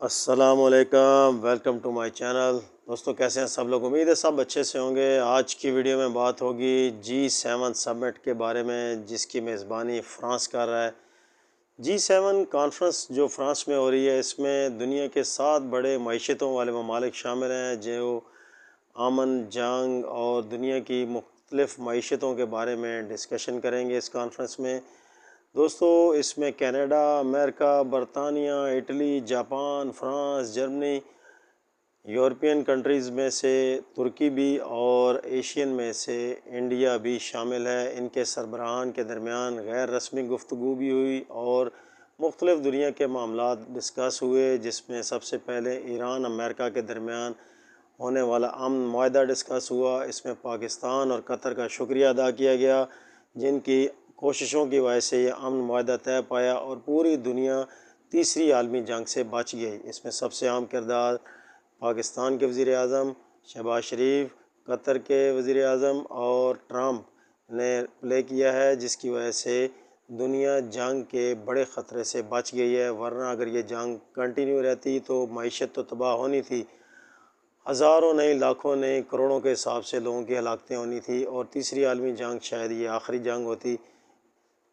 السلام علیکم، welcome to my channel. دوستو کیسے ہیں سب لوگ؟ امید ہے سب اچھے سے ہوں گے۔ آج کی ویڈیو میں بات ہوگی G7 سمٹ کے بارے میں، جس کی میزبانی فرانس کر رہا ہے۔ G7 کانفرنس جو فرانس میں ہو رہی ہے، اس میں دنیا کے 7 بڑے معیشتوں والے ممالک شامل ہیں، جو امن، جنگ اور دنیا کی مختلف معیشتوں کے بارے میں ڈسکشن کریں گے اس کانفرنس میں۔ دوستو اس میں کینیڈا، امریکہ، برطانیہ، Italy, Japan, France, Germany, European countries میں سے ترکی بھی اور ایشین میں سے انڈیا بھی شامل ہے۔ ان کے سربراہان کے درمیان غیر رسمی گفتگو بھی ہوئی اور مختلف دنیا کے معاملات ڈسکس ہوئے، جس میں سب سے پہلے ایران امریکہ کے درمیان ہونے والا امن معاہدہ ڈسکس ہوا۔ اس میں پاکستان اور قطر کا شکریہ ادا کیا گیا، جن کی کوششوں کی وجہ سے یہ امن معاہدہ طے پایا اور پوری دنیا تیسری عالمی جنگ سے بچ گئی۔ اس میں سب سے اہم کردار پاکستان کے وزیر اعظم شہباز شریف، قطر کے وزیر اعظم اور ٹرمپ نے پلے کیا ہے، جس کی وجہ سے دنیا جنگ کے بڑے خطرے سے بچ گئی ہے، ورنہ اگر یہ جنگ کنٹینیو رہتی تو معیشت تو تباہ ہونی تھی، ہزاروں نہیں، لاکھوں نہیں، کروڑوں کے حساب سے لوگوں کی ہلاکتیں ہونی تھی، اور تیسری عالمی جنگ شاید یہ آخری جنگ ہوتی۔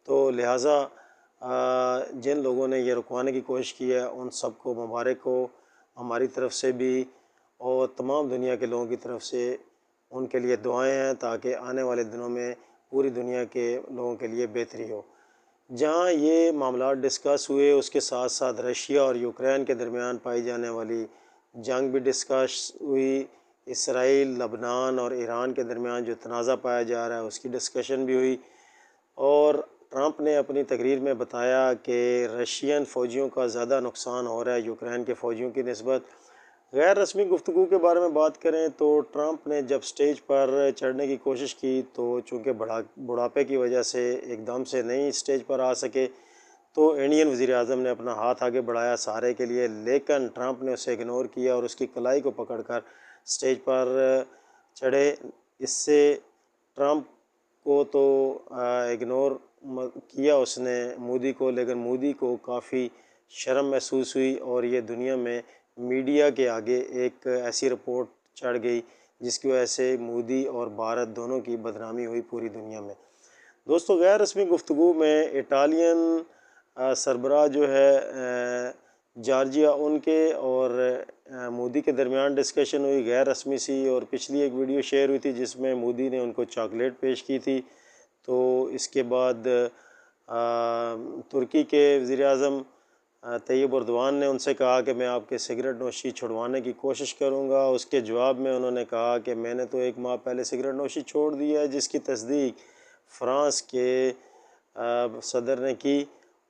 تو لہٰذا جن لوگوں نے یہ رکوانے کی کوشش کی ہے، ان سب کو مبارک ہو ہماری طرف سے بھی، اور تمام دنیا کے لوگوں کی طرف سے ان کے لیے دعائیں ہیں، تاکہ آنے والے دنوں میں پوری دنیا کے لوگوں کے لیے بہتری ہو۔ جہاں یہ معاملات ڈسکس ہوئے، اس کے ساتھ ساتھ رشیا اور یوکرین کے درمیان پائی جانے والی جنگ بھی ڈسکس ہوئی۔ اسرائیل، لبنان اور ایران کے درمیان جو تنازع پایا جا رہا ہے، اس کی ڈسکشن بھی ہوئی، اور ٹرمپ نے اپنی تقریر میں بتایا کہ رشین فوجیوں کا زیادہ نقصان ہو رہا ہے یوکرین کے فوجیوں کی نسبت۔ غیر رسمی گفتگو کے بارے میں بات کریں تو ٹرمپ نے جب سٹیج پر چڑھنے کی کوشش کی، تو چونکہ بڑھاپے کی وجہ سے ایک دم سے نہیں سٹیج پر آ سکے، تو انڈین وزیر اعظم نے اپنا ہاتھ آگے بڑھایا سہارے کے لیے، لیکن ٹرمپ نے اسے اگنور کیا اور اس کی کلائی کو پکڑ کر سٹیج پر چڑھے۔ اس سے ٹرمپ کو تو اگنور کیا اس نے مودی کو، لیکن مودی کو کافی شرم محسوس ہوئی، اور یہ دنیا میں میڈیا کے آگے ایک ایسی رپورٹ چڑھ گئی جس کی وجہ سے مودی اور بھارت دونوں کی بدنامی ہوئی پوری دنیا میں۔ دوستو غیر رسمی گفتگو میں اٹالین سربراہ جو ہے جارجیا، ان کے اور مودی کے درمیان ڈسکشن ہوئی، غیر رسمی سی، اور پچھلی ایک ویڈیو شیئر ہوئی تھی جس میں مودی نے ان کو چاکلیٹ پیش کی تھی۔ تو اس کے بعد ترکی کے وزیر اعظم طیب اردوان نے ان سے کہا کہ میں آپ کے سگریٹ نوشی چھڑوانے کی کوشش کروں گا۔ اس کے جواب میں انہوں نے کہا کہ میں نے تو 1 ماہ پہلے سگریٹ نوشی چھوڑ دی ہے، جس کی تصدیق فرانس کے صدر نے کی،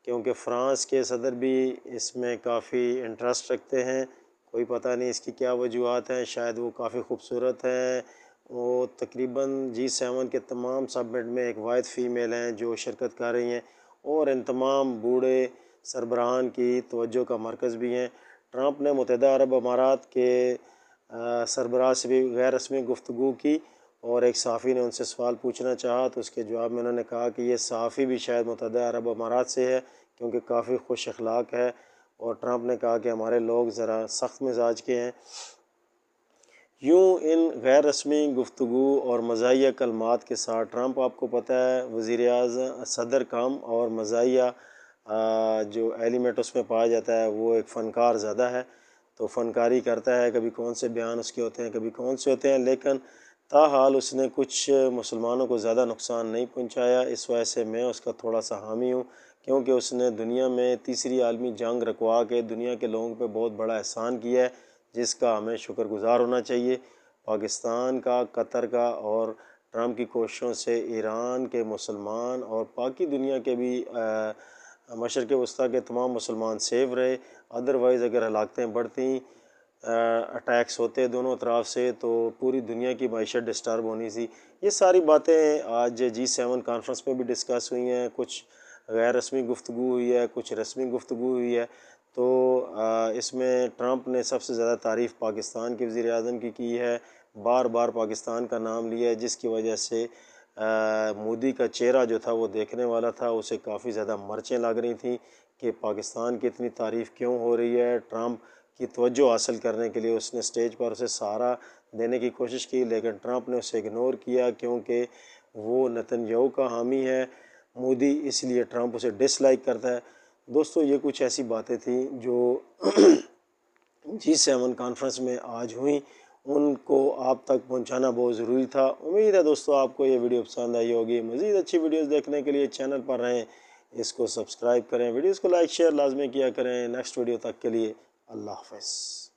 کیونکہ فرانس کے صدر بھی اس میں کافی انٹرسٹ رکھتے ہیں۔ کوئی پتہ نہیں اس کی کیا وجوہات ہیں، شاید وہ کافی خوبصورت ہیں۔ وہ تقریباً G7 کے تمام سبمٹ میں ایک واحد فیمیل ہیں جو شرکت کر رہی ہیں، اور ان تمام بوڑھے سربراہان کی توجہ کا مرکز بھی ہیں۔ ٹرمپ نے متحدہ عرب امارات کے سربراہ سے بھی غیر رسمی گفتگو کی، اور ایک صحافی نے ان سے سوال پوچھنا چاہا، تو اس کے جواب میں انہوں نے کہا کہ یہ صحافی بھی شاید متحدہ عرب امارات سے ہے، کیونکہ کافی خوش اخلاق ہے، اور ٹرمپ نے کہا کہ ہمارے لوگ ذرا سخت مزاج کے ہیں۔ یوں ان غیر رسمی گفتگو اور مزاحیہ کلمات کے ساتھ ٹرمپ، آپ کو پتہ ہے وزیر اعظم صدر کم اور مزاحیہ جو ایلیمنٹ اس میں پایا جاتا ہے، وہ ایک فنکار زیادہ ہے، تو فنکاری کرتا ہے، کبھی کون سے بیان اس کے ہوتے ہیں، کبھی کون سے ہوتے ہیں، لیکن تاحال اس نے کچھ مسلمانوں کو زیادہ نقصان نہیں پہنچایا۔ اس وجہ سے میں اس کا تھوڑا سا حامی ہوں، کیونکہ اس نے دنیا میں تیسری عالمی جنگ رکوا کے دنیا کے لوگوں پہ بہت بڑا احسان کیا ہے، جس کا ہمیں شکر گزار ہونا چاہیے۔ پاکستان کا، قطر کا اور ٹرمپ کی کوششوں سے ایران کے مسلمان اور باقی دنیا کے بھی مشرق وسطیٰ کے تمام مسلمان سیو رہے، ادروائز اگر ہلاکتیں بڑھتیں، اٹیکس ہوتے دونوں طرف سے، تو پوری دنیا کی معیشت ڈسٹرب ہونی سی۔ یہ ساری باتیں آج G7 کانفرنس میں بھی ڈسکس ہوئی ہیں، کچھ غیر رسمی گفتگو ہوئی ہے، کچھ رسمی گفتگو ہوئی ہے۔ تو اس میں ٹرمپ نے سب سے زیادہ تعریف پاکستان کے وزیر اعظم کی ہے، بار بار پاکستان کا نام لیا ہے، جس کی وجہ سے مودی کا چہرہ جو تھا وہ دیکھنے والا تھا، اسے کافی زیادہ مرچیں لگ رہی تھیں کہ پاکستان کی اتنی تعریف کیوں ہو رہی ہے۔ ٹرمپ کی توجہ حاصل کرنے کے لیے اس نے اسٹیج پر اسے سہارا دینے کی کوشش کی، لیکن ٹرمپ نے اسے اگنور کیا کیونکہ وہ نتن یاہو کا حامی ہے، مودی، اس لیے ٹرمپ اسے ڈس لائک کرتا ہے۔ دوستو یہ کچھ ایسی باتیں تھیں جو G7 کانفرنس میں آج ہوئیں، ان کو آپ تک پہنچانا بہت ضروری تھا۔ امید ہے دوستو آپ کو یہ ویڈیو پسند آئی ہوگی۔ مزید اچھی ویڈیوز دیکھنے کے لیے چینل پر رہیں، اس کو سبسکرائب کریں، ویڈیوز کو لائک شیئر لازمی کیا کریں۔ نیکسٹ ویڈیو تک کے لیے اللہ حافظ۔